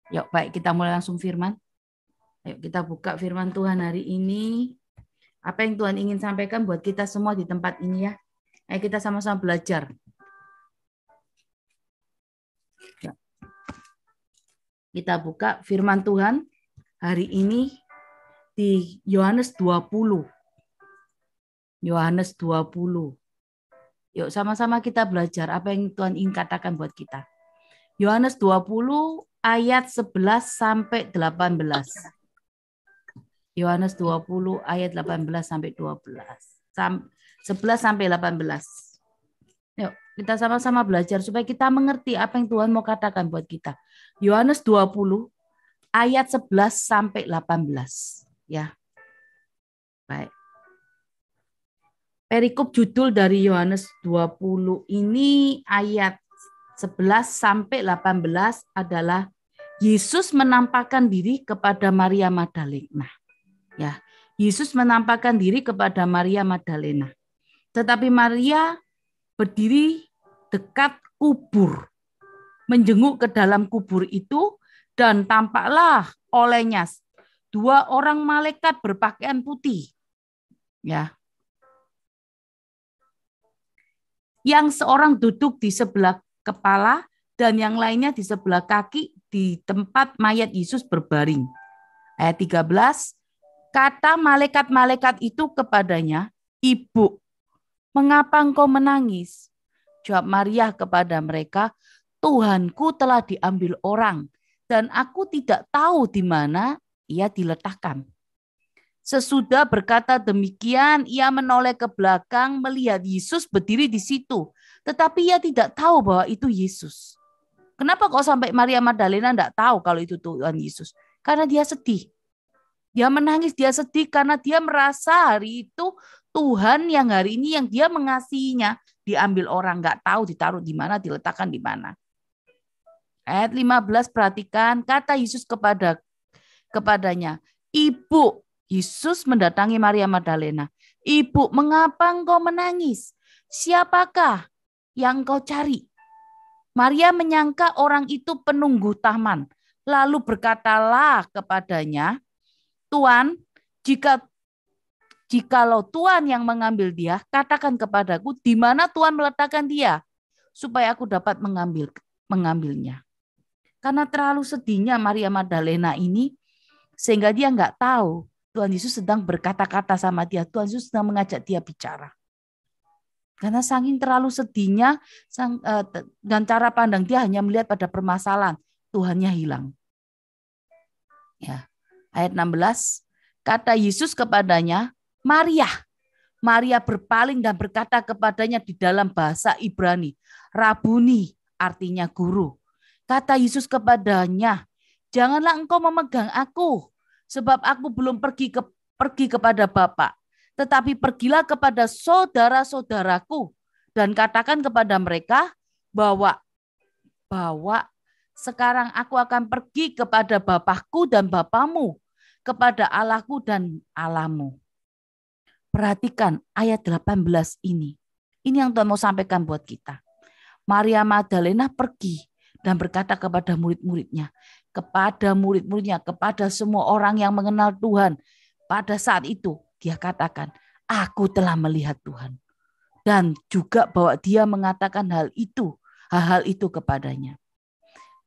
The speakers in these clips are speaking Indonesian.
Yuk, baik, kita mulai langsung firman. Ayo kita buka firman Tuhan hari ini. Apa yang Tuhan ingin sampaikan buat kita semua di tempat ini ya. Ayo kita sama-sama belajar. Ya. Kita buka firman Tuhan hari ini di Yohanes 20. Yohanes 20. Yuk sama-sama kita belajar apa yang Tuhan ingin katakan buat kita. Yohanes 20 ayat 11 sampai 18. Yohanes 20 ayat 18 sampai 12. 11 sampai 18. Yuk, kita sama-sama belajar supaya kita mengerti apa yang Tuhan mau katakan buat kita. Yohanes 20 ayat 11 sampai 18. Ya. Baik. Perikop judul dari Yohanes 20 ini ayat 11 sampai 18 adalah Yesus menampakkan diri kepada Maria Magdalena. Ya, Yesus menampakkan diri kepada Maria Magdalena. Tetapi Maria berdiri dekat kubur, menjenguk ke dalam kubur itu, dan tampaklah olehnya 2 orang malaikat berpakaian putih. Ya. Yang seorang duduk di sebelah kepala dan yang lainnya di sebelah kaki di tempat mayat Yesus berbaring. Ayat 13, kata malaikat-malaikat itu kepadanya, Ibu, mengapa engkau menangis? Jawab Maria kepada mereka, Tuhanku telah diambil orang dan aku tidak tahu di mana ia diletakkan. Sesudah berkata demikian, ia menoleh ke belakang melihat Yesus berdiri di situ. Tetapi ia tidak tahu bahwa itu Yesus. Kenapa kok sampai Maria Magdalena tidak tahu kalau itu Tuhan Yesus? Karena dia sedih. Dia menangis, dia sedih karena dia merasa hari itu Tuhan yang hari ini yang dia mengasihinya diambil orang, nggak tahu ditaruh di mana, diletakkan di mana. Ayat 15 perhatikan, kata Yesus kepadanya, Ibu. Yesus mendatangi Maria Magdalena. Ibu, mengapa engkau menangis? Siapakah yang engkau cari? Maria menyangka orang itu penunggu taman. Lalu berkatalah kepadanya, Tuan, jikalau Tuan yang mengambil dia, katakan kepadaku di mana Tuan meletakkan dia, supaya aku dapat mengambilnya. Karena terlalu sedihnya Maria Magdalena ini, sehingga dia nggak tahu Tuhan Yesus sedang berkata-kata sama dia. Tuhan Yesus sedang mengajak dia bicara. Karena saking terlalu sedihnya dan cara pandang dia hanya melihat pada permasalahan. Tuhannya hilang. Ya. Ayat 16. Kata Yesus kepadanya, Maria. Maria berpaling dan berkata kepadanya di dalam bahasa Ibrani, Rabuni, artinya guru. Kata Yesus kepadanya, janganlah engkau memegang aku, sebab aku belum pergi kepada Bapa. Tetapi pergilah kepada saudara-saudaraku dan katakan kepada mereka bahwa sekarang aku akan pergi kepada Bapakku dan Bapamu, kepada Allahku dan Allahmu. Perhatikan ayat 18 ini. Ini yang Tuhan mau sampaikan buat kita. Maria Magdalena pergi dan berkata kepada murid-muridnya, kepada semua orang yang mengenal Tuhan. Pada saat itu dia katakan, aku telah melihat Tuhan. Dan juga bahwa dia mengatakan hal itu kepadanya.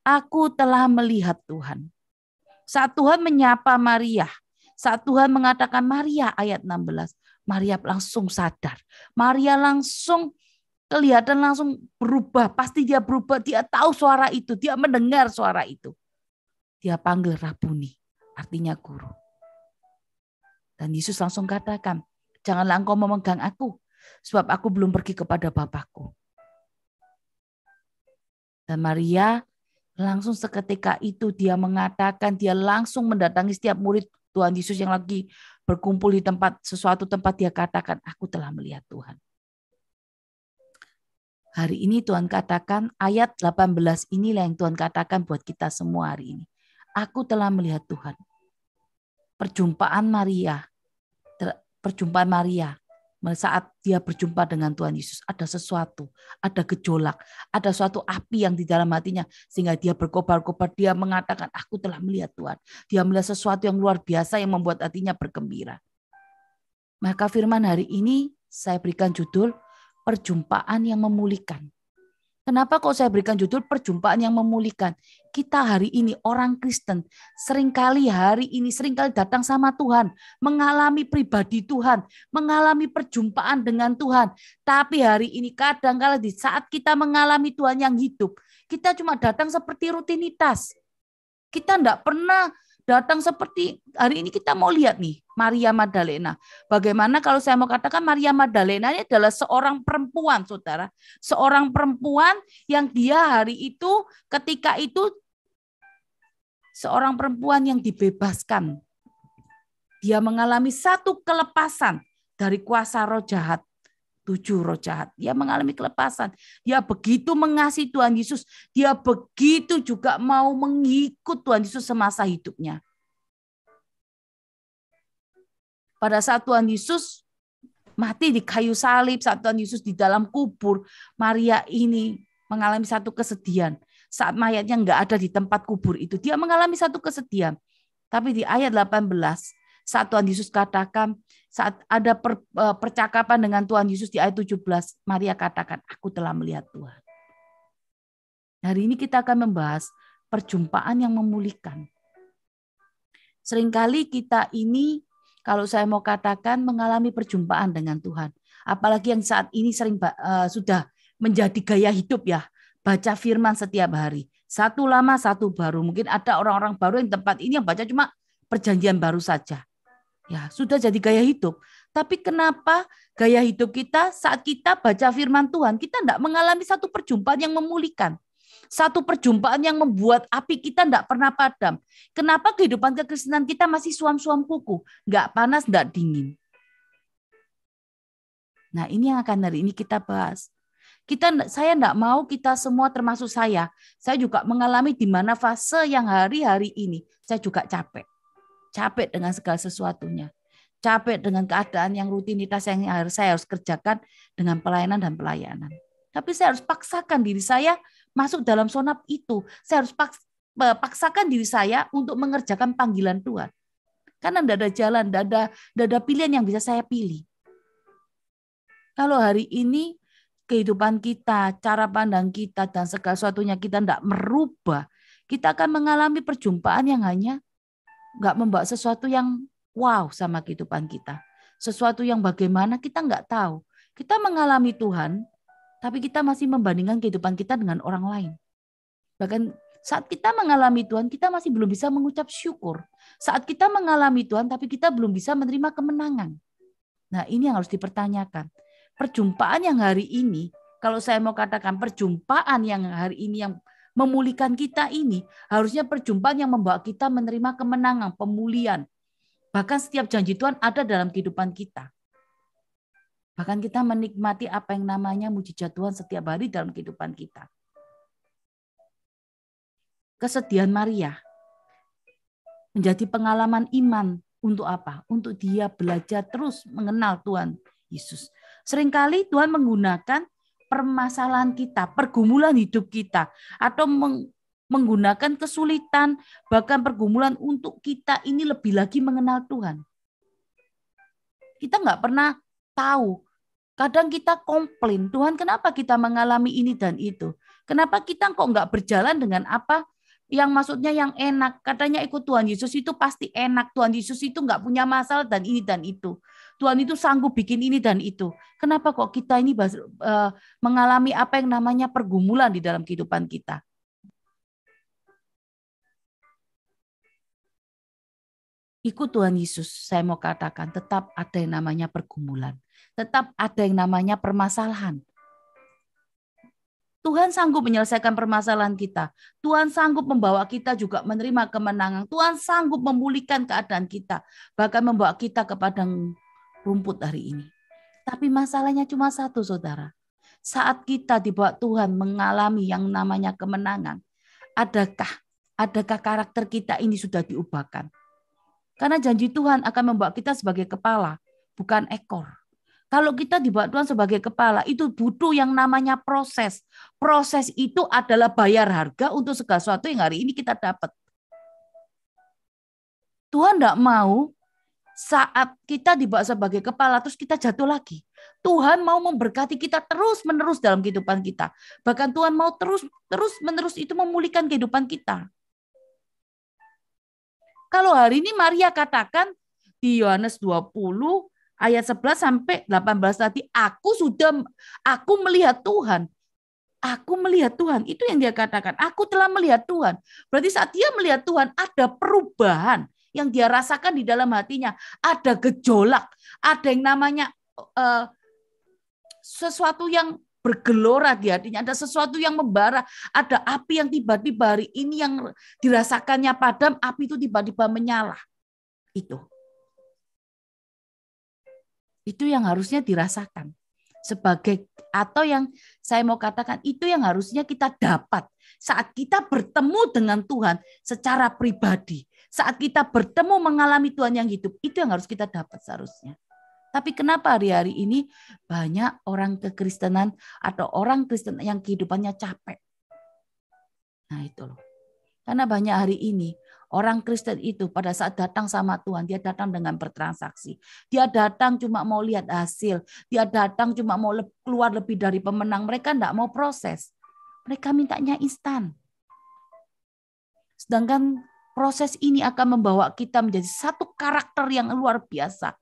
Aku telah melihat Tuhan. Saat Tuhan menyapa Maria, saat Tuhan mengatakan Maria ayat 16, Maria langsung sadar. Maria langsung kelihatan langsung berubah. Pasti dia berubah, dia tahu suara itu, dia mendengar suara itu. Dia panggil Rabuni, artinya guru. Dan Yesus langsung katakan, janganlah engkau memegang aku, sebab aku belum pergi kepada Bapakku. Dan Maria langsung seketika itu dia mengatakan, dia langsung mendatangi setiap murid Tuhan Yesus yang lagi berkumpul di suatu tempat, dia katakan, aku telah melihat Tuhan. Hari ini Tuhan katakan, ayat 18 inilah yang Tuhan katakan buat kita semua hari ini. Aku telah melihat Tuhan. Perjumpaan Maria saat dia berjumpa dengan Tuhan Yesus, ada sesuatu, ada gejolak, ada suatu api yang di dalam hatinya sehingga dia berkobar-kobar, dia mengatakan aku telah melihat Tuhan. Dia melihat sesuatu yang luar biasa yang membuat hatinya bergembira. Maka firman hari ini saya berikan judul perjumpaan yang memulihkan. Kenapa kok saya berikan judul perjumpaan yang memulihkan? Kita hari ini orang Kristen seringkali datang sama Tuhan, mengalami pribadi Tuhan, mengalami perjumpaan dengan Tuhan. Tapi hari ini kadang-kala di saat kita mengalami Tuhan yang hidup, kita cuma datang seperti rutinitas. Kita enggak pernah datang seperti hari ini kita mau lihat nih Maria Magdalena. Bagaimana kalau saya mau katakan Maria Magdalena ini adalah seorang perempuan, saudara. Seorang perempuan yang dia hari itu ketika itu seorang perempuan yang dibebaskan. Dia mengalami satu kelepasan dari kuasa roh jahat. 7 roh jahat. Dia mengalami kelepasan. Dia begitu mengasihi Tuhan Yesus. Dia begitu juga mau mengikut Tuhan Yesus semasa hidupnya. Pada saat Tuhan Yesus mati di kayu salib, saat Tuhan Yesus di dalam kubur, Maria ini mengalami satu kesedihan. Saat mayatnya enggak ada di tempat kubur itu, dia mengalami satu kesedihan. Tapi di ayat 18, saat Tuhan Yesus katakan, saat ada percakapan dengan Tuhan Yesus di ayat 17, Maria katakan, aku telah melihat Tuhan. Hari ini kita akan membahas perjumpaan yang memulihkan. Seringkali kita ini, kalau saya mau katakan, mengalami perjumpaan dengan Tuhan. Apalagi yang saat ini sudah menjadi gaya hidup ya, baca firman setiap hari. Satu lama, satu baru. Mungkin ada orang-orang baru yang tempat ini yang baca cuma perjanjian baru saja. Ya, sudah jadi gaya hidup. Tapi kenapa gaya hidup kita saat kita baca firman Tuhan, kita tidak mengalami satu perjumpaan yang memulihkan. Satu perjumpaan yang membuat api kita tidak pernah padam. Kenapa kehidupan kekristenan kita masih suam-suam kuku? Nggak panas, nggak dingin. Nah, ini yang akan hari ini kita bahas. Saya tidak mau kita semua termasuk saya juga mengalami di mana fase yang hari-hari ini saya juga capek. Capek dengan segala sesuatunya. Capek dengan keadaan yang rutinitas yang saya harus kerjakan dengan pelayanan dan pelayanan. Tapi saya harus paksakan diri saya masuk dalam zona itu. Saya harus paksakan diri saya untuk mengerjakan panggilan Tuhan. Karena tidak ada jalan, tidak ada pilihan yang bisa saya pilih. Kalau hari ini kehidupan kita, cara pandang kita, dan segala sesuatunya kita tidak merubah, kita akan mengalami perjumpaan yang hanya nggak membawa sesuatu yang wow sama kehidupan kita. Sesuatu yang bagaimana kita nggak tahu. Kita mengalami Tuhan, tapi kita masih membandingkan kehidupan kita dengan orang lain. Bahkan saat kita mengalami Tuhan, kita masih belum bisa mengucap syukur. Saat kita mengalami Tuhan, tapi kita belum bisa menerima kemenangan. Nah, ini yang harus dipertanyakan. Perjumpaan yang hari ini, kalau saya mau katakan perjumpaan yang hari ini yang memulihkan kita ini, harusnya perjumpaan yang membawa kita menerima kemenangan, pemulihan. Bahkan setiap janji Tuhan ada dalam kehidupan kita. Bahkan kita menikmati apa yang namanya mujizat Tuhan setiap hari dalam kehidupan kita. Kesedihan Maria menjadi pengalaman iman untuk apa? Untuk dia belajar terus mengenal Tuhan Yesus. Seringkali Tuhan menggunakan permasalahan kita, pergumulan hidup kita, atau menggunakan kesulitan, bahkan pergumulan untuk kita ini lebih lagi mengenal Tuhan. Kita nggak pernah tahu. Kadang kita komplain, Tuhan kenapa kita mengalami ini dan itu? Kenapa kita kok nggak berjalan dengan apa yang maksudnya yang enak? Katanya ikut Tuhan Yesus itu pasti enak. Tuhan Yesus itu nggak punya masalah dan ini dan itu. Tuhan itu sanggup bikin ini dan itu. Kenapa kok kita ini mengalami apa yang namanya pergumulan di dalam kehidupan kita? Ikut Tuhan Yesus, saya mau katakan tetap ada yang namanya pergumulan. Tetap ada yang namanya permasalahan. Tuhan sanggup menyelesaikan permasalahan kita. Tuhan sanggup membawa kita juga menerima kemenangan. Tuhan sanggup memulihkan keadaan kita. Bahkan membawa kita ke padang rumput hari ini. Tapi masalahnya cuma satu, saudara. Saat kita di bawah Tuhan mengalami yang namanya kemenangan, adakah karakter kita ini sudah diubahkan? Karena janji Tuhan akan membawa kita sebagai kepala, bukan ekor. Kalau kita dibawa Tuhan sebagai kepala, itu butuh yang namanya proses. Proses itu adalah bayar harga untuk segala sesuatu yang hari ini kita dapat. Tuhan tidak mau saat kita dibawa sebagai kepala, terus kita jatuh lagi. Tuhan mau memberkati kita terus-menerus dalam kehidupan kita. Bahkan Tuhan mau terus-menerus itu memulihkan kehidupan kita. Kalau hari ini Maria katakan di Yohanes 20 ayat 11 sampai 18 tadi, aku melihat Tuhan. Aku melihat Tuhan. Itu yang dia katakan. Aku telah melihat Tuhan. Berarti saat dia melihat Tuhan, ada perubahan yang dia rasakan di dalam hatinya. Ada gejolak. Ada yang namanya sesuatu yang bergelora di hatinya. Ada sesuatu yang membara. Ada api yang tiba-tiba hari ini yang dirasakannya padam, api itu tiba-tiba menyala. Itu yang harusnya dirasakan. Atau yang saya mau katakan, itu yang harusnya kita dapat saat kita bertemu dengan Tuhan secara pribadi. Saat kita bertemu mengalami Tuhan yang hidup, itu yang harus kita dapat seharusnya. Tapi kenapa hari-hari ini banyak orang kekristenan atau orang Kristen yang kehidupannya capek? Nah itu loh. Karena banyak hari ini orang Kristen itu pada saat datang sama Tuhan, dia datang dengan bertransaksi. Dia datang cuma mau lihat hasil. Dia datang cuma mau keluar lebih dari pemenang. Mereka enggak mau proses. Mereka mintanya instan. Sedangkan proses ini akan membawa kita menjadi satu karakter yang luar biasa.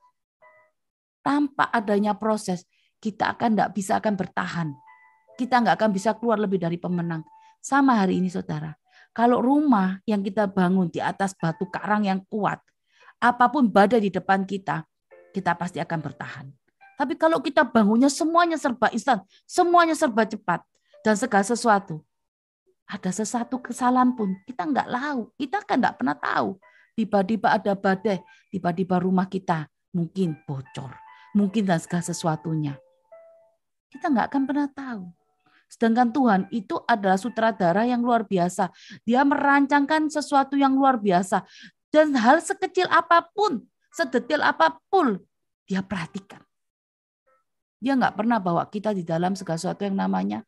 Tanpa adanya proses, kita enggak akan bertahan. Kita enggak akan bisa keluar lebih dari pemenang. Sama hari ini saudara. Kalau rumah yang kita bangun di atas batu karang yang kuat, apapun badai di depan kita, kita pasti akan bertahan. Tapi kalau kita bangunnya semuanya serba instan, semuanya serba cepat, dan segala sesuatu, ada sesuatu kesalahan pun kita nggak tahu, kita kan nggak pernah tahu. Tiba-tiba ada badai, tiba-tiba rumah kita mungkin bocor, mungkin dan segala sesuatunya. Kita nggak akan pernah tahu. Sedangkan Tuhan itu adalah sutradara yang luar biasa. Dia merancangkan sesuatu yang luar biasa. Dan hal sekecil apapun, sedetil apapun, dia perhatikan. Dia nggak pernah bawa kita di dalam segala sesuatu yang namanya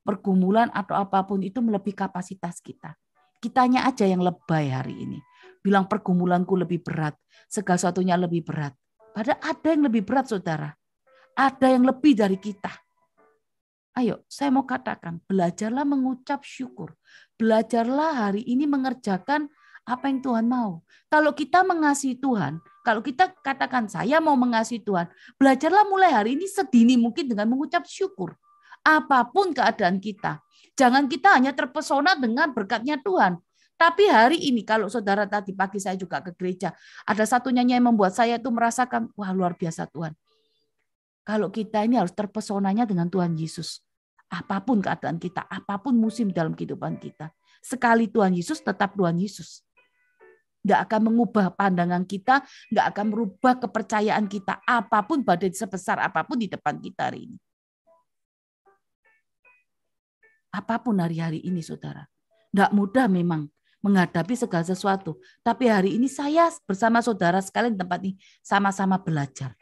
pergumulan atau apapun itu melebihi kapasitas kita. Kitanya aja yang lebay hari ini. Bilang pergumulanku lebih berat, segala sesuatunya lebih berat. Padahal ada yang lebih berat, saudara. Ada yang lebih dari kita. Ayo, saya mau katakan, belajarlah mengucap syukur. Belajarlah hari ini mengerjakan apa yang Tuhan mau. Kalau kita mengasihi Tuhan, kalau kita katakan saya mau mengasihi Tuhan, belajarlah mulai hari ini sedini mungkin dengan mengucap syukur. Apapun keadaan kita. Jangan kita hanya terpesona dengan berkatnya Tuhan. Tapi hari ini, kalau saudara tadi pagi saya juga ke gereja, ada satu nyanyi yang membuat saya itu merasakan, wah luar biasa Tuhan. Kalau kita ini harus terpesonanya dengan Tuhan Yesus. Apapun keadaan kita, apapun musim dalam kehidupan kita. Sekali Tuhan Yesus, tetap Tuhan Yesus. Nggak akan mengubah pandangan kita, nggak akan merubah kepercayaan kita. Apapun badai sebesar apapun di depan kita hari ini. Apapun hari-hari ini, saudara. Nggak mudah memang menghadapi segala sesuatu. Tapi hari ini saya bersama saudara sekalian di tempat ini sama-sama belajar.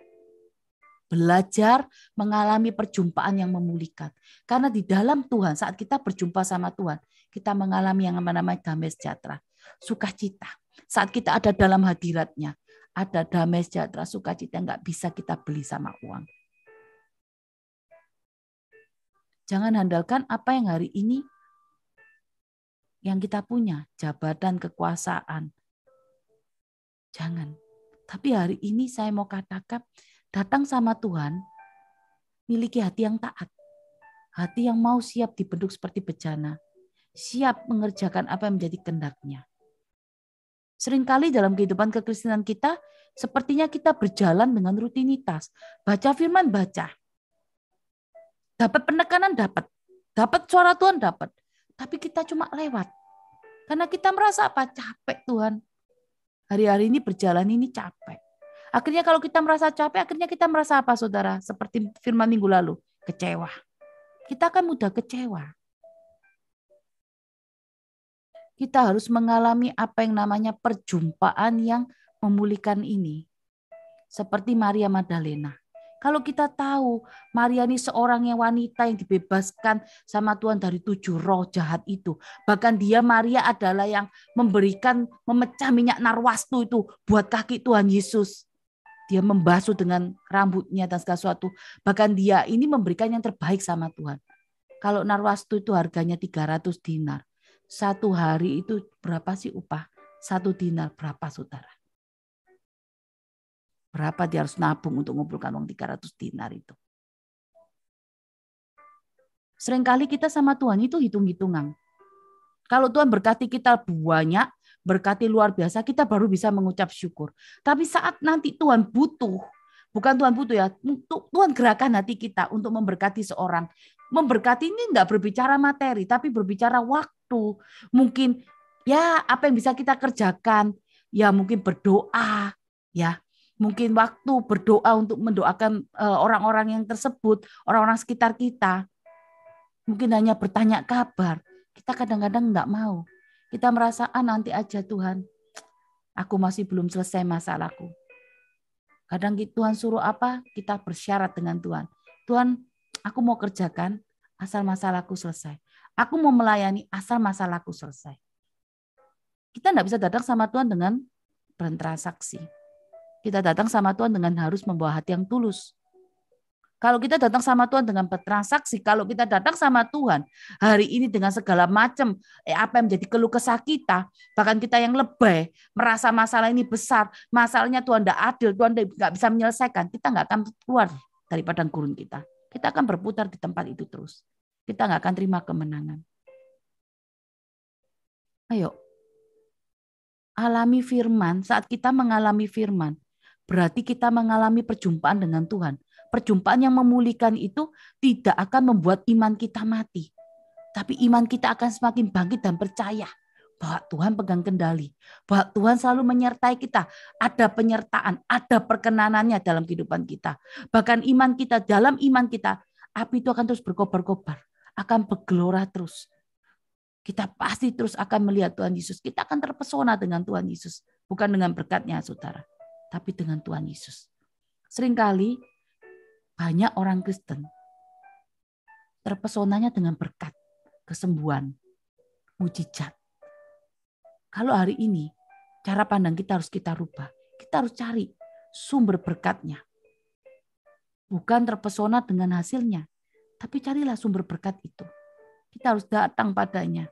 Belajar mengalami perjumpaan yang memulihkan. Karena di dalam Tuhan, saat kita berjumpa sama Tuhan, kita mengalami yang namanya damai sejahtera, sukacita. Saat kita ada dalam hadiratnya, ada damai sejahtera, sukacita yang nggak bisa kita beli sama uang. Jangan handalkan apa yang hari ini yang kita punya, jabatan, kekuasaan. Jangan. Tapi hari ini saya mau katakan, datang sama Tuhan, miliki hati yang taat. Hati yang mau siap dibentuk seperti bejana. Siap mengerjakan apa yang menjadi kehendaknya. Seringkali dalam kehidupan kekristenan kita, sepertinya kita berjalan dengan rutinitas. Baca firman, baca. Dapat penekanan, dapat. Dapat suara Tuhan, dapat. Tapi kita cuma lewat. Karena kita merasa apa? Capek Tuhan. Hari-hari ini berjalan ini capek. Akhirnya kalau kita merasa capek, akhirnya kita merasa apa saudara? Seperti firman minggu lalu. kecewa. Kita akan mudah kecewa. Kita harus mengalami apa yang namanya perjumpaan yang memulihkan ini. Seperti Maria Magdalena. Kalau kita tahu Maria ini seorang yang wanita yang dibebaskan sama Tuhan dari 7 roh jahat itu. Bahkan dia Maria adalah yang memecah minyak narwastu itu buat kaki Tuhan Yesus. Dia membasuh dengan rambutnya dan segala sesuatu. Bahkan dia ini memberikan yang terbaik sama Tuhan. Kalau narwastu itu harganya 300 dinar. Satu hari itu berapa sih upah? 1 dinar berapa saudara? Berapa dia harus nabung untuk mengumpulkan uang 300 dinar itu. Seringkali kita sama Tuhan itu hitung-hitungan. Kalau Tuhan berkati kita banyak, berkati luar biasa, kita baru bisa mengucap syukur. Tapi saat nanti Tuhan butuh, bukan Tuhan butuh ya, Tuhan gerakan hati kita untuk memberkati seorang. Memberkati ini enggak berbicara materi, tapi berbicara waktu. Mungkin ya apa yang bisa kita kerjakan, ya mungkin berdoa, ya. Mungkin waktu berdoa untuk mendoakan orang-orang yang tersebut, orang-orang sekitar kita. Mungkin hanya bertanya kabar. Kita kadang-kadang enggak mau. Kita merasa, nanti aja Tuhan. Aku masih belum selesai masalahku. Kadang Tuhan suruh apa, kita bersyarat dengan Tuhan. Tuhan, aku mau kerjakan asal masalahku selesai. Aku mau melayani asal masalahku selesai. Kita enggak bisa datang sama Tuhan dengan bertransaksi. Kita datang sama Tuhan dengan harus membawa hati yang tulus. Kalau kita datang sama Tuhan dengan bertransaksi, kalau kita datang sama Tuhan hari ini dengan segala macam apa yang menjadi keluh kesah kita, bahkan kita yang lebay, merasa masalah ini besar, masalahnya Tuhan tidak adil, Tuhan tidak bisa menyelesaikan, kita nggak akan keluar dari padang gurun kita. Kita akan berputar di tempat itu terus. Kita nggak akan terima kemenangan. Ayo, alami firman. Saat kita mengalami firman, berarti kita mengalami perjumpaan dengan Tuhan. Perjumpaan yang memulihkan itu tidak akan membuat iman kita mati. Tapi iman kita akan semakin bangkit dan percaya bahwa Tuhan pegang kendali. Bahwa Tuhan selalu menyertai kita. Ada penyertaan, ada perkenanannya dalam kehidupan kita. Bahkan iman kita, dalam iman kita, api itu akan terus berkobar-kobar. Akan bergelora terus. Kita pasti terus akan melihat Tuhan Yesus. Kita akan terpesona dengan Tuhan Yesus. Bukan dengan berkatnya saudara. Tapi dengan Tuhan Yesus. Seringkali banyak orang Kristen terpesonanya dengan berkat, kesembuhan, mujizat. Kalau hari ini cara pandang kita harus kita rubah. Kita harus cari sumber berkatnya. Bukan terpesona dengan hasilnya, tapi carilah sumber berkat itu. Kita harus datang padanya.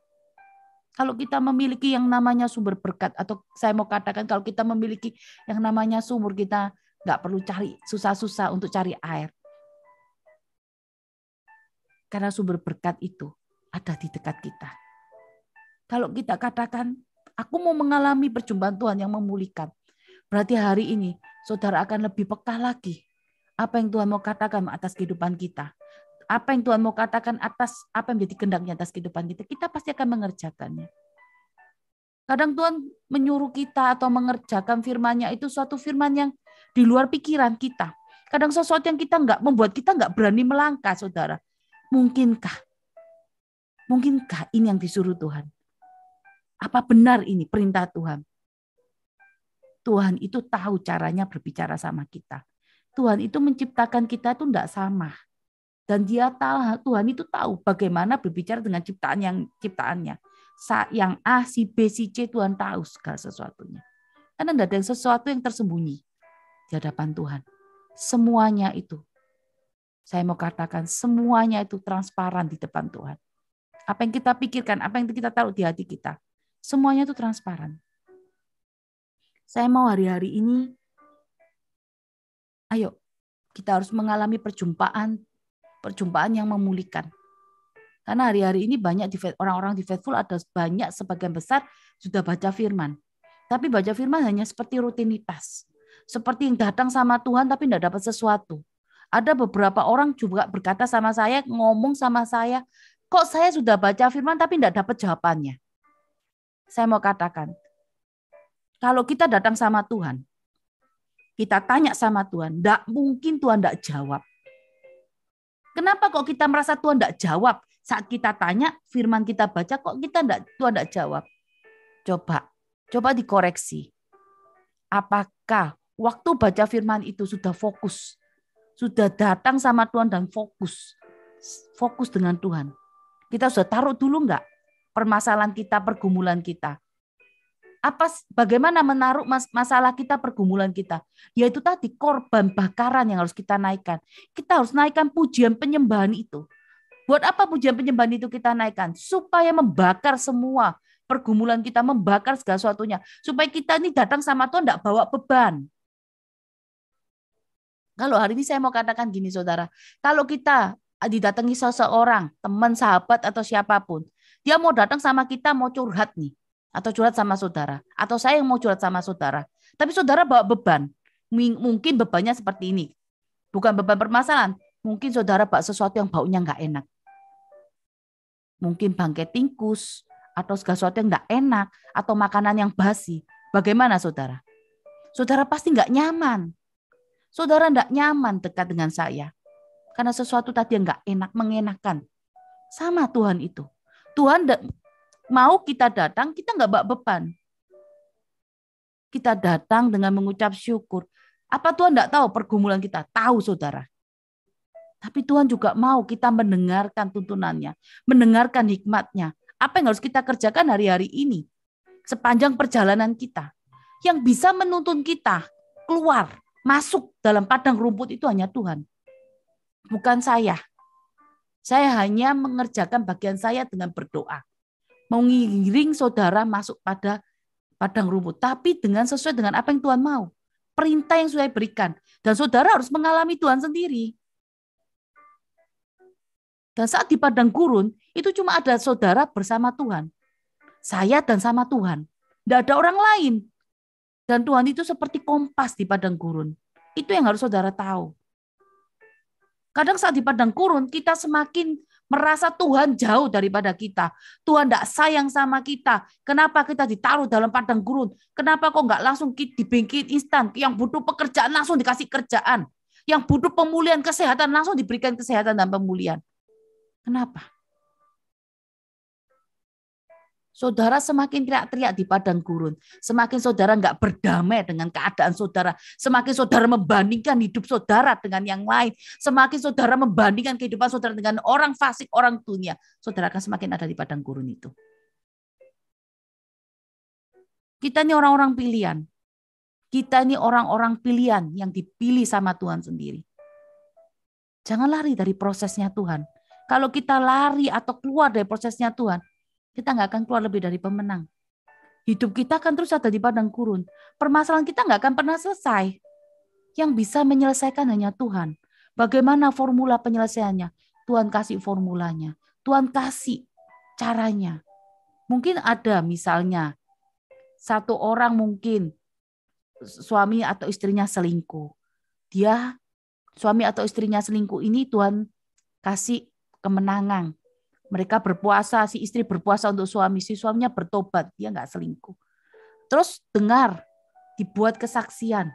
Kalau kita memiliki yang namanya sumber berkat, atau saya mau katakan kalau kita memiliki yang namanya sumur, kita nggak perlu cari susah-susah untuk cari air. Karena sumber berkat itu ada di dekat kita. Kalau kita katakan, aku mau mengalami perjumpaan Tuhan yang memulihkan. Berarti hari ini saudara akan lebih peka lagi. Apa yang Tuhan mau katakan atas kehidupan kita. Apa yang Tuhan mau katakan atas apa yang menjadi kehendaknya atas kehidupan kita. Kita pasti akan mengerjakannya. Kadang Tuhan menyuruh kita atau mengerjakan firman-Nya itu suatu firman yang di luar pikiran kita. Kadang sesuatu yang kita membuat kita nggak berani melangkah, saudara. Mungkinkah ini yang disuruh Tuhan? Apa benar ini perintah Tuhan? Tuhan itu tahu caranya berbicara sama kita. Tuhan itu menciptakan kita itu enggak sama. Dan Tuhan itu tahu bagaimana berbicara dengan ciptaannya. Yang A, si B, si C, Tuhan tahu segala sesuatunya. Karena enggak ada sesuatu yang tersembunyi di hadapan Tuhan. Semuanya itu, saya mau katakan semuanya itu transparan di depan Tuhan. Apa yang kita pikirkan, apa yang kita taruh di hati kita, semuanya itu transparan. Saya mau hari-hari ini, ayo kita harus mengalami perjumpaan yang memulihkan. Karena hari-hari ini banyak orang-orang di Faithful ada banyak sebagian besar sudah baca firman. Tapi baca firman hanya seperti rutinitas. Seperti yang datang sama Tuhan tapi tidak dapat sesuatu. Ada beberapa orang juga berkata sama saya, ngomong sama saya, kok saya sudah baca firman tapi tidak dapat jawabannya. Saya mau katakan, kalau kita datang sama Tuhan, kita tanya sama Tuhan, tidak mungkin Tuhan tidak jawab. Kenapa kok kita merasa Tuhan tidak jawab? Saat kita tanya, firman kita baca, kok Tuhan tidak jawab? Coba dikoreksi. Apakah waktu baca firman itu sudah fokus? Sudah datang sama Tuhan dan fokus? Fokus dengan Tuhan. Kita sudah taruh dulu enggak permasalahan kita, pergumulan kita? Bagaimana menaruh masalah kita, pergumulan kita? Yaitu tadi korban bakaran yang harus kita naikkan. Kita harus naikkan pujian penyembahan itu. Buat apa pujian penyembahan itu kita naikkan? Supaya membakar semua pergumulan kita, membakar segala sesuatunya. Supaya kita ini datang sama Tuhan tidak bawa beban. Kalau hari ini saya mau katakan gini saudara, kalau kita didatangi seseorang, teman, sahabat, atau siapapun, dia mau datang sama kita, mau curhat nih, atau curhat sama saudara, atau saya yang mau curhat sama saudara, tapi saudara bawa beban, mungkin bebannya seperti ini, bukan beban permasalahan, mungkin saudara bawa sesuatu yang baunya nggak enak, mungkin bangkai tikus, atau segala sesuatu yang nggak enak, atau makanan yang basi. Bagaimana saudara? Saudara pasti nggak nyaman. Saudara nggak nyaman dekat dengan saya. Karena sesuatu tadi yang nggak enak, mengenakan. Sama Tuhan itu. Tuhan mau kita datang, kita nggak bawa beban. Kita datang dengan mengucap syukur. Apa Tuhan nggak tahu pergumulan kita? Tahu saudara. Tapi Tuhan juga mau kita mendengarkan tuntunannya. Mendengarkan hikmatnya. Apa yang harus kita kerjakan hari-hari ini? Sepanjang perjalanan kita. Yang bisa menuntun kita keluar, masuk dalam padang rumput itu hanya Tuhan. Bukan saya. Saya hanya mengerjakan bagian saya dengan berdoa. Mengiring saudara masuk pada padang rumput. Tapi sesuai dengan apa yang Tuhan mau. Perintah yang sudah berikan. Dan saudara harus mengalami Tuhan sendiri. Dan saat di padang gurun, itu cuma ada saudara bersama Tuhan. Saya dan sama Tuhan. Tidak ada orang lain. Dan Tuhan itu seperti kompas di padang gurun. Itu yang harus saudara tahu. Kadang saat di padang gurun, kita semakin merasa Tuhan jauh daripada kita. Tuhan tidak sayang sama kita. Kenapa kita ditaruh dalam padang gurun? Kenapa kok nggak langsung dibikin instan? Yang butuh pekerjaan langsung dikasih kerjaan. Yang butuh pemulihan kesehatan langsung diberikan kesehatan dan pemulihan. Kenapa? Saudara semakin teriak-teriak di padang gurun. Semakin saudara nggak berdamai dengan keadaan saudara. Semakin saudara membandingkan hidup saudara dengan yang lain. Semakin saudara membandingkan kehidupan saudara dengan orang fasik, orang dunia. Saudara akan semakin ada di padang gurun itu. Kita ini orang-orang pilihan. Kita ini orang-orang pilihan yang dipilih sama Tuhan sendiri. Jangan lari dari prosesnya Tuhan. Kalau kita lari atau keluar dari prosesnya Tuhan, kita nggak akan keluar lebih dari pemenang. Hidup kita akan terus ada di padang gurun. Permasalahan kita nggak akan pernah selesai. Yang bisa menyelesaikan hanya Tuhan. Bagaimana formula penyelesaiannya? Tuhan kasih formulanya. Tuhan kasih caranya. Mungkin ada misalnya, satu orang mungkin suami atau istrinya selingkuh. Suami atau istrinya selingkuh ini Tuhan kasih kemenangan. Mereka berpuasa, si istri berpuasa untuk suami, si suaminya bertobat, dia nggak selingkuh. Terus dengar, dibuat kesaksian.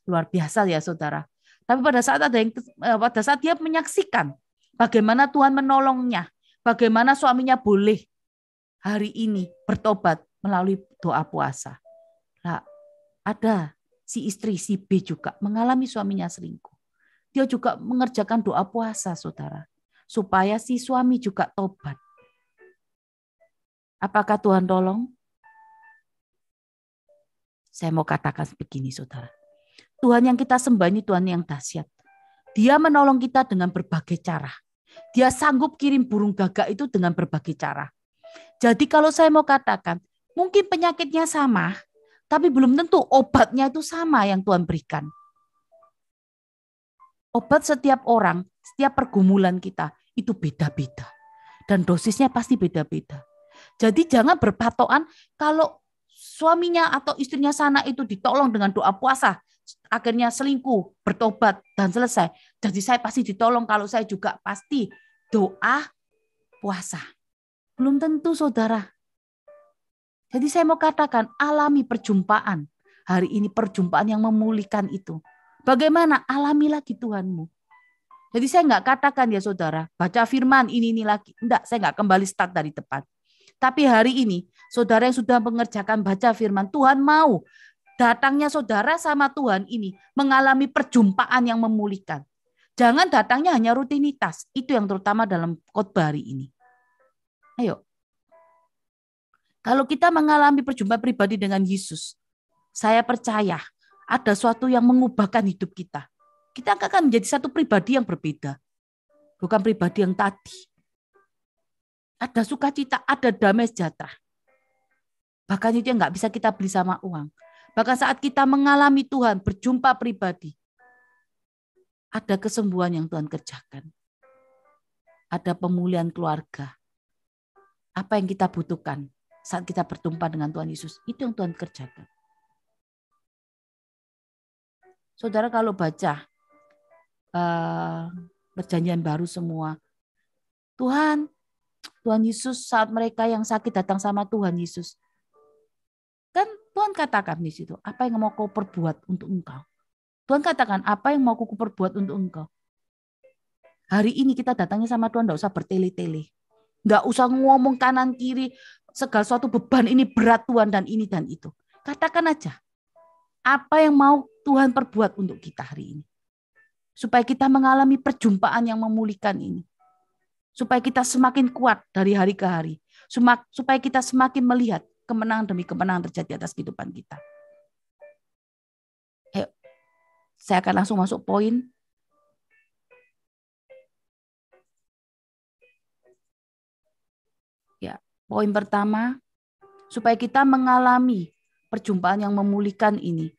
Luar biasa ya saudara. Tapi pada saat dia menyaksikan bagaimana Tuhan menolongnya, bagaimana suaminya boleh hari ini bertobat melalui doa puasa. Nah, ada si istri, si B juga mengalami suaminya selingkuh. Dia juga mengerjakan doa puasa, saudara. Supaya si suami juga tobat. Apakah Tuhan tolong? Saya mau katakan begini, saudara. Tuhan yang kita sembah ini Tuhan yang dahsyat. Dia menolong kita dengan berbagai cara. Dia sanggup kirim burung gagak itu dengan berbagai cara. Jadi kalau saya mau katakan, mungkin penyakitnya sama, tapi belum tentu obatnya itu sama yang Tuhan berikan. Obat setiap orang, setiap pergumulan kita, itu beda-beda. Dan dosisnya pasti beda-beda. Jadi jangan berpatokan kalau suaminya atau istrinya sana itu ditolong dengan doa puasa, akhirnya selingkuh, bertobat, dan selesai. Jadi saya pasti ditolong kalau saya juga pasti doa puasa. Belum tentu saudara. Jadi saya mau katakan alami perjumpaan. Hari ini perjumpaan yang memulihkan itu. Bagaimana? Alami lagi Tuhanmu. Jadi saya nggak katakan ya saudara, baca firman ini lagi. Enggak, saya nggak kembali start dari depan. Tapi hari ini, saudara yang sudah mengerjakan baca firman, Tuhan mau datangnya saudara sama Tuhan ini mengalami perjumpaan yang memulihkan. Jangan datangnya hanya rutinitas. Itu yang terutama dalam khotbah hari ini. Ayo. Kalau kita mengalami perjumpaan pribadi dengan Yesus, saya percaya ada sesuatu yang mengubahkan hidup kita. Kita akan menjadi satu pribadi yang berbeda. Bukan pribadi yang tadi. Ada sukacita, ada damai sejahtera. Bahkan itu yang nggak bisa kita beli sama uang. Bahkan saat kita mengalami Tuhan, berjumpa pribadi, ada kesembuhan yang Tuhan kerjakan. Ada pemulihan keluarga. Apa yang kita butuhkan saat kita berjumpa dengan Tuhan Yesus, itu yang Tuhan kerjakan. Saudara kalau baca perjanjian baru semua, Tuhan Yesus saat mereka yang sakit datang sama Tuhan Yesus, kan Tuhan katakan di situ, apa yang mau kau perbuat untuk engkau? Tuhan katakan, apa yang mau kau perbuat untuk engkau? Hari ini kita datangnya sama Tuhan, enggak usah bertele-tele. Enggak usah ngomong kanan kiri, segala suatu beban ini berat Tuhan dan ini dan itu. Katakan aja, apa yang mau Tuhan perbuat untuk kita hari ini. Supaya kita mengalami perjumpaan yang memulihkan ini. Supaya kita semakin kuat dari hari ke hari. Supaya kita semakin melihat kemenangan demi kemenangan terjadi atas kehidupan kita. Ayo, saya akan langsung masuk poin. Ya, poin pertama, supaya kita mengalami perjumpaan yang memulihkan ini,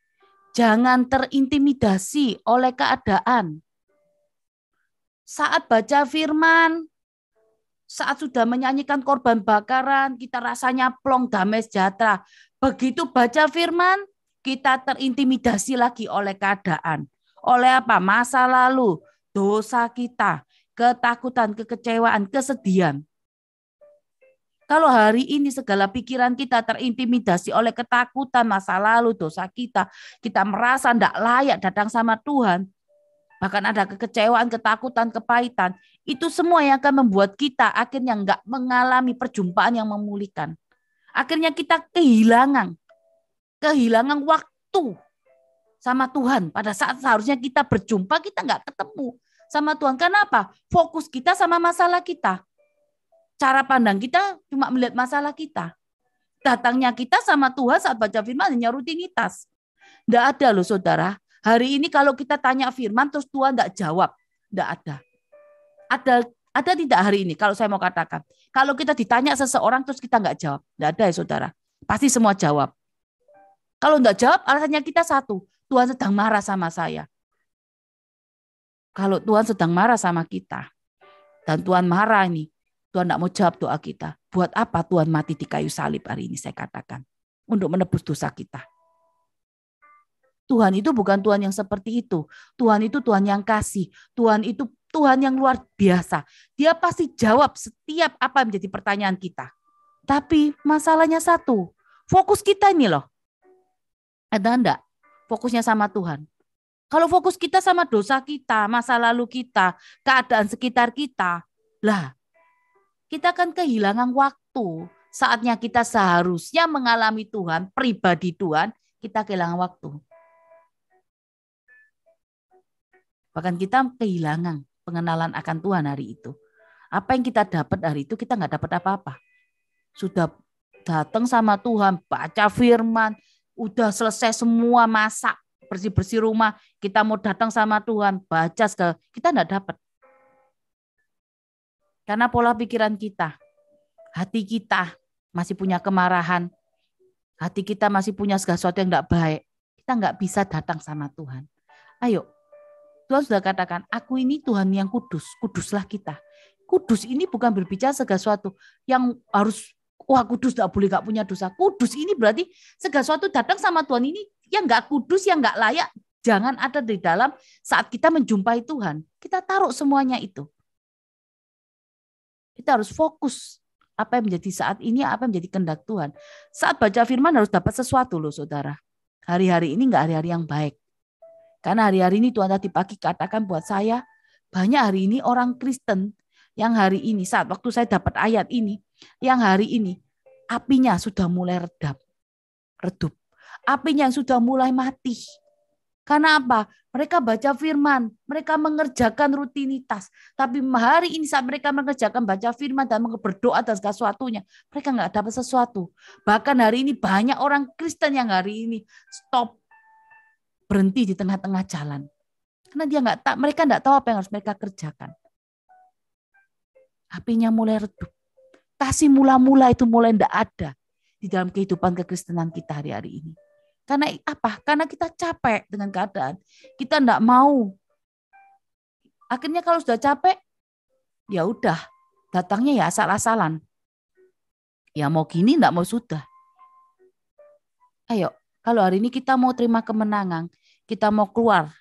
jangan terintimidasi oleh keadaan. Saat baca firman, saat sudah menyanyikan korban bakaran, kita rasanya plong, damai sejahtera. Begitu baca firman, kita terintimidasi lagi oleh keadaan. Oleh apa? Masa lalu, dosa kita, ketakutan, kekecewaan, kesedihan. Kalau hari ini segala pikiran kita terintimidasi oleh ketakutan, masa lalu, dosa kita merasa tidak layak datang sama Tuhan, bahkan ada kekecewaan, ketakutan, kepahitan, itu semua yang akan membuat kita akhirnya enggak mengalami perjumpaan yang memulihkan. Akhirnya kita kehilangan waktu sama Tuhan. Pada saat seharusnya kita berjumpa, kita enggak ketemu sama Tuhan. Kenapa? Fokus kita sama masalah kita. Cara pandang kita cuma melihat masalah kita. Datangnya kita sama Tuhan saat baca firman hanya rutinitas. Tidak ada loh saudara. Hari ini kalau kita tanya firman terus Tuhan tidak jawab. Tidak ada. Ada tidak hari ini kalau saya mau katakan. Kalau kita ditanya seseorang terus kita nggak jawab. Tidak ada ya saudara. Pasti semua jawab. Kalau nggak jawab alasannya kita satu. Tuhan sedang marah sama saya. Kalau Tuhan sedang marah sama kita. Dan Tuhan marah ini. Tuhan tidak mau jawab doa kita. Buat apa Tuhan mati di kayu salib hari ini saya katakan. Untuk menebus dosa kita. Tuhan itu bukan Tuhan yang seperti itu. Tuhan itu Tuhan yang kasih. Tuhan itu Tuhan yang luar biasa. Dia pasti jawab setiap apa yang menjadi pertanyaan kita. Tapi masalahnya satu. Fokus kita ini loh. Ada enggak? Fokusnya sama Tuhan. Kalau fokus kita sama dosa kita, masa lalu kita, keadaan sekitar kita. Lah, kita akan kehilangan waktu. Saatnya kita seharusnya mengalami Tuhan, pribadi Tuhan, kita kehilangan waktu. Bahkan kita kehilangan pengenalan akan Tuhan hari itu. Apa yang kita dapat hari itu, kita nggak dapat apa-apa. Sudah datang sama Tuhan, baca firman, udah selesai semua masak, bersih-bersih rumah, kita mau datang sama Tuhan, baca segala, kita nggak dapat. Karena pola pikiran kita, hati kita masih punya kemarahan, hati kita masih punya segala sesuatu yang tidak baik, kita nggak bisa datang sama Tuhan. Ayo, Tuhan sudah katakan, aku ini Tuhan yang kudus, kuduslah kita. Kudus ini bukan berbicara segala sesuatu yang harus, wah kudus tidak boleh gak punya dosa. Kudus ini berarti segala sesuatu datang sama Tuhan ini yang nggak kudus, yang nggak layak, jangan ada di dalam saat kita menjumpai Tuhan. Kita taruh semuanya itu. Kita harus fokus apa yang menjadi saat ini, apa yang menjadi kehendak Tuhan. Saat baca firman harus dapat sesuatu loh saudara. Hari-hari ini enggak hari-hari yang baik. Karena hari-hari ini Tuhan tadi pagi katakan buat saya, Banyak hari ini orang Kristen yang hari ini, saat waktu saya dapat ayat ini, yang hari ini apinya sudah mulai redup. Apinya sudah mulai mati. Karena apa? Mereka baca firman, mereka mengerjakan rutinitas. Tapi hari ini saat mereka mengerjakan baca firman dan berdoa atas sesuatunya, mereka nggak dapat sesuatu. Bahkan hari ini banyak orang Kristen yang hari ini stop, berhenti di tengah-tengah jalan. Karena mereka nggak tahu apa yang harus mereka kerjakan. Apinya mulai redup. Kasih mula-mula itu mulai tidak ada di dalam kehidupan kekristenan kita hari-hari ini. Karena apa? Karena kita capek dengan keadaan. Kita enggak mau. Akhirnya kalau sudah capek, ya udah, datangnya ya asal-asalan. Ya mau gini enggak mau sudah. Ayo, kalau hari ini kita mau terima kemenangan, kita mau keluar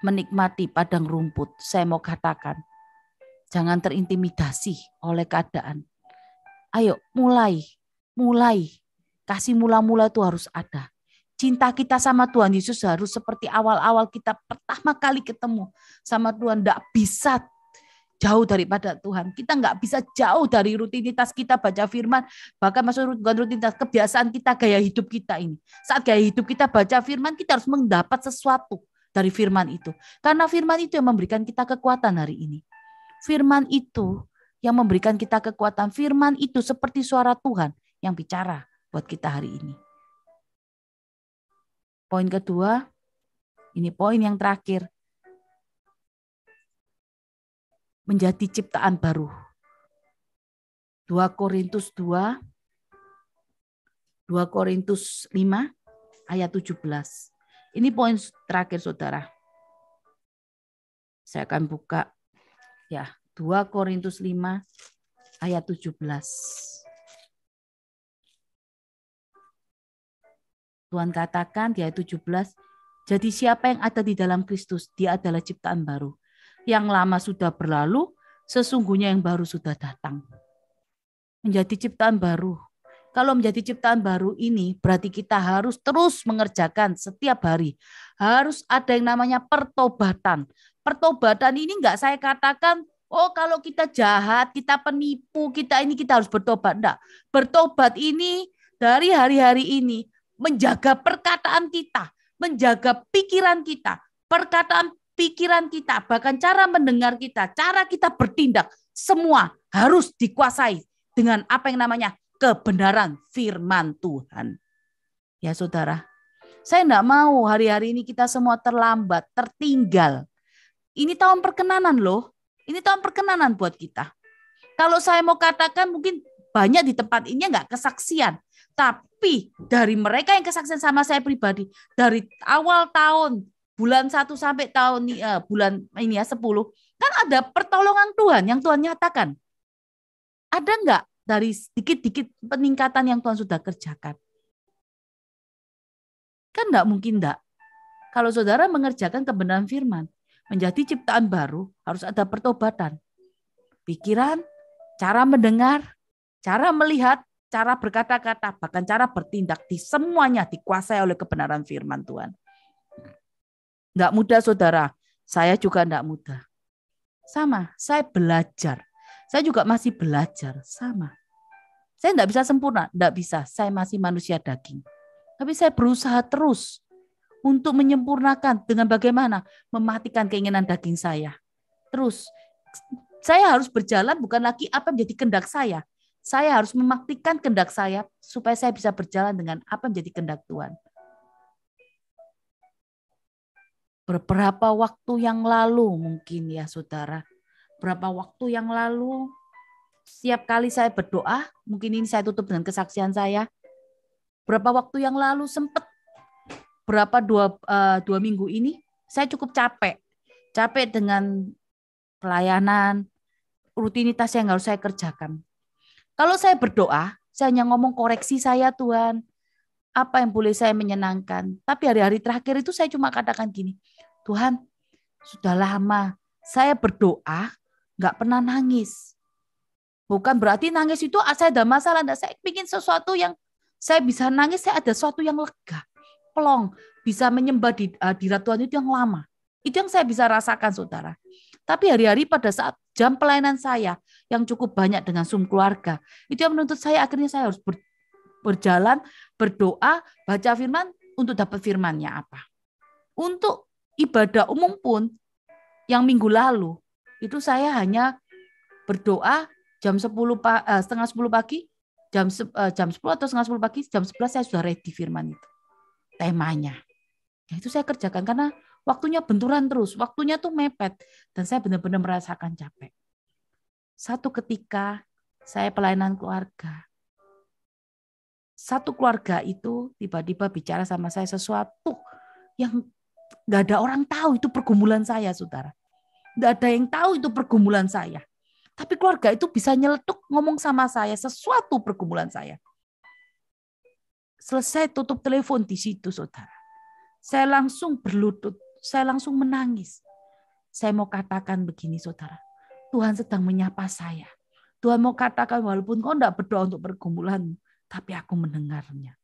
menikmati padang rumput, saya mau katakan, jangan terintimidasi oleh keadaan. Ayo, mulai. Kasih mula-mula itu harus ada. Cinta kita sama Tuhan Yesus harus seperti awal-awal kita pertama kali ketemu sama Tuhan. Tidak bisa jauh daripada Tuhan. Kita nggak bisa jauh dari rutinitas kita baca firman. Bahkan masuk rutinitas kebiasaan kita, gaya hidup kita ini. Saat gaya hidup kita baca firman, kita harus mendapat sesuatu dari firman itu. Karena firman itu yang memberikan kita kekuatan hari ini. Firman itu yang memberikan kita kekuatan. Firman itu seperti suara Tuhan yang bicara buat kita hari ini. Poin kedua, ini poin yang terakhir. Menjadi ciptaan baru. 2 Korintus 5 ayat 17. Ini poin terakhir saudara. Saya akan buka ya 2 Korintus 5 ayat 17. Tuhan katakan di ayat 17, jadi siapa yang ada di dalam Kristus, dia adalah ciptaan baru. Yang lama sudah berlalu, sesungguhnya yang baru sudah datang. Menjadi ciptaan baru. Kalau menjadi ciptaan baru ini, berarti kita harus terus mengerjakan setiap hari. Harus ada yang namanya pertobatan. Pertobatan ini enggak saya katakan, oh kalau kita jahat, kita penipu, kita harus bertobat. Enggak. Bertobat ini dari hari-hari ini, menjaga perkataan kita, menjaga pikiran kita, perkataan pikiran kita, bahkan cara mendengar kita, cara kita bertindak, semua harus dikuasai dengan apa yang namanya kebenaran firman Tuhan. Ya saudara, saya enggak mau hari-hari ini kita semua terlambat, tertinggal. Ini tahun perkenanan loh, ini tahun perkenanan buat kita. Kalau saya mau katakan mungkin banyak di tempat ini enggak kesaksian, tapi dari mereka yang kesaksian sama saya pribadi, dari awal tahun, bulan 1 sampai bulan ini ya 10, kan ada pertolongan Tuhan yang Tuhan nyatakan. Ada enggak dari sedikit-sedikit peningkatan yang Tuhan sudah kerjakan? Kan enggak mungkin enggak. Kalau saudara mengerjakan kebenaran firman, menjadi ciptaan baru, harus ada pertobatan. Pikiran, cara mendengar, cara melihat, cara berkata-kata, bahkan cara bertindak, di semuanya dikuasai oleh kebenaran firman Tuhan. Enggak mudah saudara, saya juga enggak mudah. Sama, saya belajar. Saya juga masih belajar, sama. Saya enggak bisa sempurna, enggak bisa. Saya masih manusia daging. Tapi saya berusaha terus untuk menyempurnakan dengan bagaimana mematikan keinginan daging saya. Terus, saya harus berjalan bukan lagi apa yang menjadi kehendak saya. Saya harus memaktikan kehendak saya supaya saya bisa berjalan dengan apa yang menjadi kehendak Tuhan. Beberapa waktu yang lalu mungkin ya saudara. Beberapa waktu yang lalu, setiap kali saya berdoa, mungkin ini saya tutup dengan kesaksian saya. Beberapa waktu yang lalu sempat dua minggu ini, saya cukup capek. Capek dengan pelayanan, rutinitas yang harus saya kerjakan. Kalau saya berdoa, saya hanya ngomong koreksi saya Tuhan. Apa yang boleh saya menyenangkan. Tapi hari-hari terakhir itu saya cuma katakan gini. Tuhan, sudah lama saya berdoa, nggak pernah nangis. Bukan berarti nangis itu saya ada masalah. Enggak, saya ingin sesuatu yang saya bisa nangis, saya ada sesuatu yang lega. Plong, bisa menyembah di hadirat Tuhan itu yang lama. Itu yang saya bisa rasakan saudara. Tapi hari-hari pada saat jam pelayanan saya yang cukup banyak dengan Zoom keluarga, itu yang menuntut saya akhirnya saya harus berjalan, berdoa, baca firman untuk dapat firmannya apa. Untuk ibadah umum pun yang minggu lalu, itu saya hanya berdoa jam 10 setengah 10 pagi, jam 10 atau setengah 10 pagi, jam 11 saya sudah ready firman itu. Temanya. Ya itu saya kerjakan karena waktunya benturan terus, waktunya tuh mepet dan saya benar-benar merasakan capek. Satu ketika saya pelayanan keluarga. Satu keluarga itu tiba-tiba bicara sama saya sesuatu yang nggak ada orang tahu itu pergumulan saya, saudara. Nggak ada yang tahu itu pergumulan saya. Tapi keluarga itu bisa nyeletuk ngomong sama saya sesuatu pergumulan saya. Selesai tutup telepon di situ, saudara. Saya langsung berlutut, saya langsung menangis. Saya mau katakan begini, saudara. Tuhan sedang menyapa saya. Tuhan mau katakan walaupun kau tidak berdoa untuk pergumulanmu, tapi aku mendengarnya.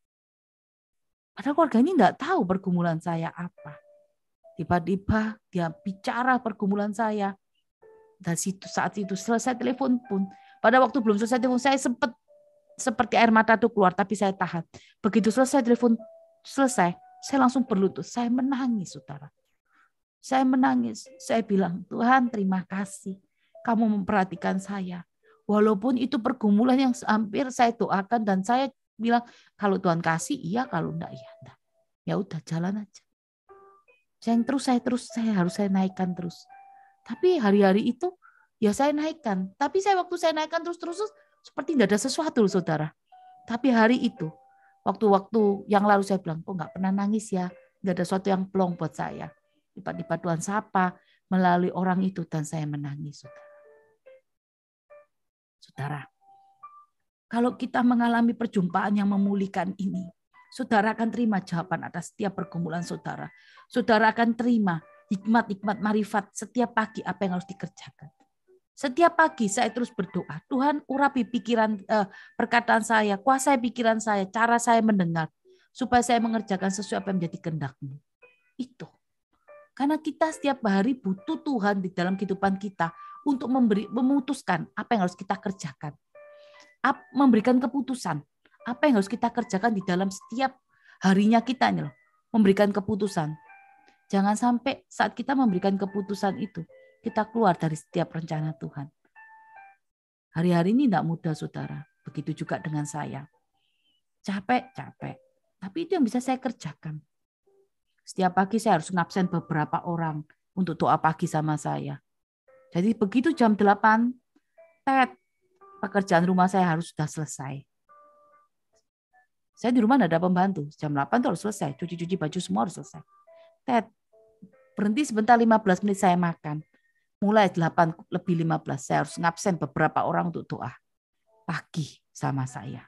Padahal keluarga ini tidak tahu pergumulan saya apa. Tiba-tiba dia bicara pergumulan saya. Dan saat itu selesai telepon pun. Pada waktu belum selesai telepon, saya sempat seperti air mata itu keluar, tapi saya tahan. Begitu selesai telepon, selesai, saya langsung berlutut. Saya menangis, saudara. Saya menangis. Saya bilang, Tuhan terima kasih. Kamu memperhatikan saya. Walaupun itu pergumulan yang hampir saya doakan dan saya bilang, kalau Tuhan kasih, iya. Kalau enggak, ya enggak. Ya udah, jalan aja. Saya harus naikkan terus. Tapi hari-hari itu, ya saya naikkan. Tapi waktu saya naikkan terus seperti tidak ada sesuatu, saudara. Tapi hari itu, waktu-waktu yang lalu saya bilang, kok nggak pernah nangis ya? Nggak ada sesuatu yang plong buat saya. Tiba-tiba Tuhan sapa melalui orang itu dan saya menangis, saudara. Saudara, kalau kita mengalami perjumpaan yang memulihkan ini, saudara akan terima jawaban atas setiap pergumulan saudara. Saudara akan terima hikmat-hikmat marifat setiap pagi apa yang harus dikerjakan. Setiap pagi saya terus berdoa, Tuhan urapi pikiran, perkataan saya, kuasai pikiran saya, cara saya mendengar, supaya saya mengerjakan sesuatu yang menjadi kehendak-Mu. Itu. Karena kita setiap hari butuh Tuhan di dalam kehidupan kita untuk memutuskan apa yang harus kita kerjakan. Memberikan keputusan, apa yang harus kita kerjakan di dalam setiap harinya kita ini loh, memberikan keputusan. Jangan sampai saat kita memberikan keputusan itu, kita keluar dari setiap rencana Tuhan. Hari-hari ini tidak mudah, saudara. Begitu juga dengan saya. Capek. Tapi itu yang bisa saya kerjakan. Setiap pagi saya harus ngabsen beberapa orang untuk doa pagi sama saya. Jadi begitu jam 8, pekerjaan rumah saya harus sudah selesai. Saya di rumah tidak ada pembantu. Jam 8 itu harus selesai. Cuci-cuci baju semua harus selesai. Berhenti sebentar 15 menit saya makan. Mulai 8:15 saya harus ngabsen beberapa orang untuk doa pagi sama saya.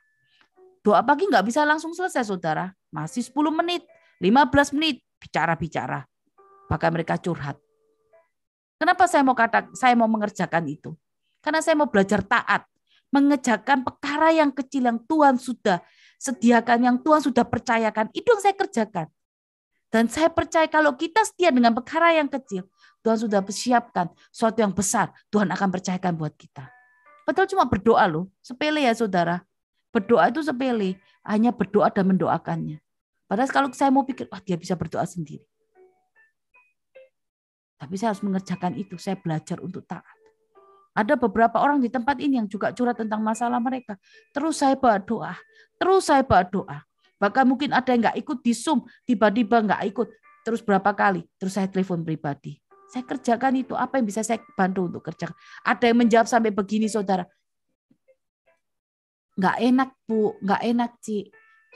Doa pagi nggak bisa langsung selesai, saudara. Masih 10 menit, 15 menit bicara-bicara. Bahkan mereka curhat. Kenapa saya mau mengerjakan itu? Karena saya mau belajar taat. Mengerjakan perkara yang kecil yang Tuhan sudah sediakan, yang Tuhan sudah percayakan. Itu yang saya kerjakan. Dan saya percaya kalau kita setia dengan perkara yang kecil, Tuhan sudah persiapkan sesuatu yang besar, Tuhan akan percayakan buat kita. Padahal cuma berdoa loh, sepele ya saudara. Berdoa itu sepele, hanya berdoa dan mendoakannya. Padahal kalau saya mau pikir, wah dia bisa berdoa sendiri. Tapi saya harus mengerjakan itu, saya belajar untuk taat. Ada beberapa orang di tempat ini yang juga curhat tentang masalah mereka. Terus saya bawa doa. Bahkan mungkin ada yang nggak ikut di Zoom, tiba-tiba nggak ikut. Terus berapa kali? Terus saya telepon pribadi. Saya kerjakan itu, apa yang bisa saya bantu untuk kerjakan. Ada yang menjawab sampai begini, saudara. Nggak enak, Bu. Nggak enak, Cik.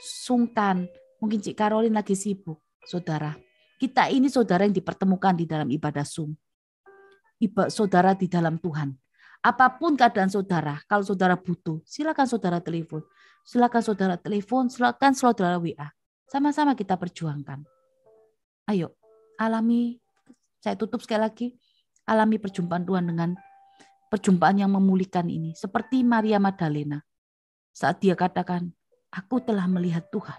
Sungkan. Mungkin Cik Karolin lagi sibuk, saudara. Kita ini saudara yang dipertemukan di dalam ibadah Zoom. Saudara di dalam Tuhan. Apapun keadaan saudara, kalau saudara butuh, silakan saudara telepon. Silakan saudara WA. Sama-sama kita perjuangkan. Ayo, alami, saya tutup sekali lagi, alami perjumpaan Tuhan dengan perjumpaan yang memulihkan ini. Seperti Maria Magdalena. Saat dia katakan, aku telah melihat Tuhan.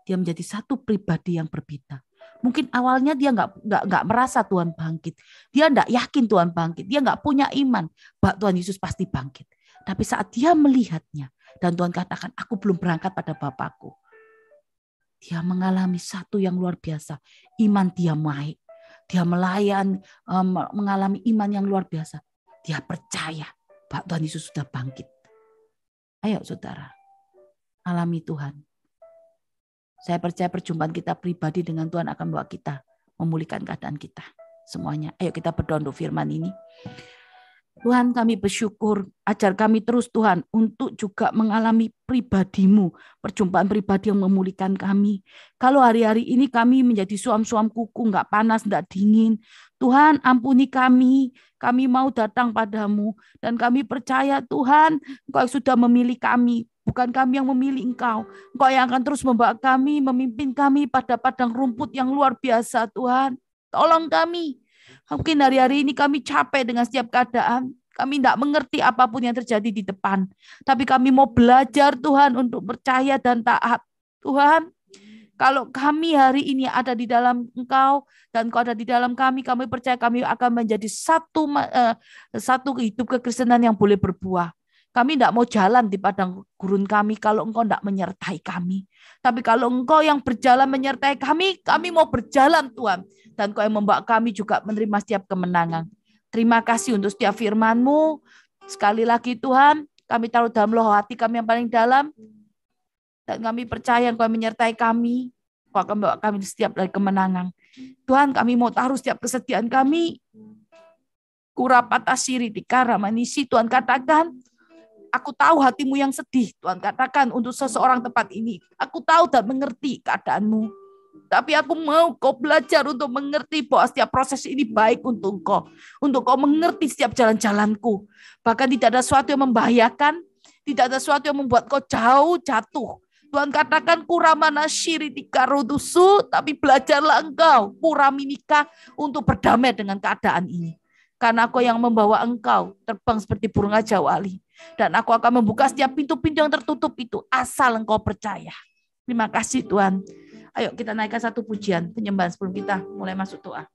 Dia menjadi satu pribadi yang berbeda. Mungkin awalnya dia nggak merasa Tuhan bangkit. Dia nggak yakin Tuhan bangkit. Dia nggak punya iman bahwa Tuhan Yesus pasti bangkit. Tapi saat dia melihatnya dan Tuhan katakan, aku belum berangkat pada Bapakku. Dia mengalami satu yang luar biasa. Iman dia naik. Dia mengalami iman yang luar biasa. Dia percaya bahwa Tuhan Yesus sudah bangkit. Ayo saudara, alami Tuhan. Saya percaya perjumpaan kita pribadi dengan Tuhan akan membawa kita memulihkan keadaan kita semuanya. Ayo kita berdoa untuk firman ini. Tuhan, kami bersyukur, ajar kami terus Tuhan untuk juga mengalami pribadi-Mu, perjumpaan pribadi yang memulihkan kami. Kalau hari-hari ini kami menjadi suam-suam kuku, enggak panas, enggak dingin. Tuhan, ampuni kami mau datang padamu. Dan kami percaya Tuhan, Engkau sudah memilih kami. Bukan kami yang memilih Engkau. Engkau yang akan terus membawa kami, memimpin kami pada padang rumput yang luar biasa Tuhan. Tolong kami. Mungkin hari-hari ini kami capek dengan setiap keadaan. Kami tidak mengerti apapun yang terjadi di depan. Tapi kami mau belajar Tuhan untuk percaya dan taat. Tuhan, kalau kami hari ini ada di dalam Engkau dan Engkau ada di dalam kami percaya kami akan menjadi satu hidup kekristenan yang boleh berbuah. Kami tidak mau jalan di padang gurun kami kalau Engkau tidak menyertai kami. Tapi kalau Engkau yang berjalan menyertai kami mau berjalan Tuhan. Dan Engkau yang membawa kami juga menerima setiap kemenangan. Terima kasih untuk setiap firman-Mu. Sekali lagi Tuhan, kami taruh dalam loh hati kami yang paling dalam. Dan kami percaya Engkau yang menyertai kami. Engkau akan membawa kami setiap dari kemenangan. Tuhan, kami mau taruh setiap kesedihan kami. Kurapata siri di karamanisi. Tuhan katakan, aku tahu hatimu yang sedih. Tuhan katakan untuk seseorang tempat ini. Aku tahu dan mengerti keadaanmu. Tapi aku mau kau belajar untuk mengerti bahwa setiap proses ini baik untuk kau. Untuk kau mengerti setiap jalan-jalanku. Bahkan tidak ada sesuatu yang membahayakan. Tidak ada sesuatu yang membuat kau jauh jatuh. Tuhan katakan kuramana syiri tikarudusu. Tapi belajarlah engkau puraminika untuk berdamai dengan keadaan ini. Karena aku yang membawa engkau terbang seperti burung Raja Wali. Dan aku akan membuka setiap pintu-pintu yang tertutup itu. Asal engkau percaya. Terima kasih Tuhan. Ayo kita naikkan satu pujian penyembahan sebelum kita mulai masuk doa.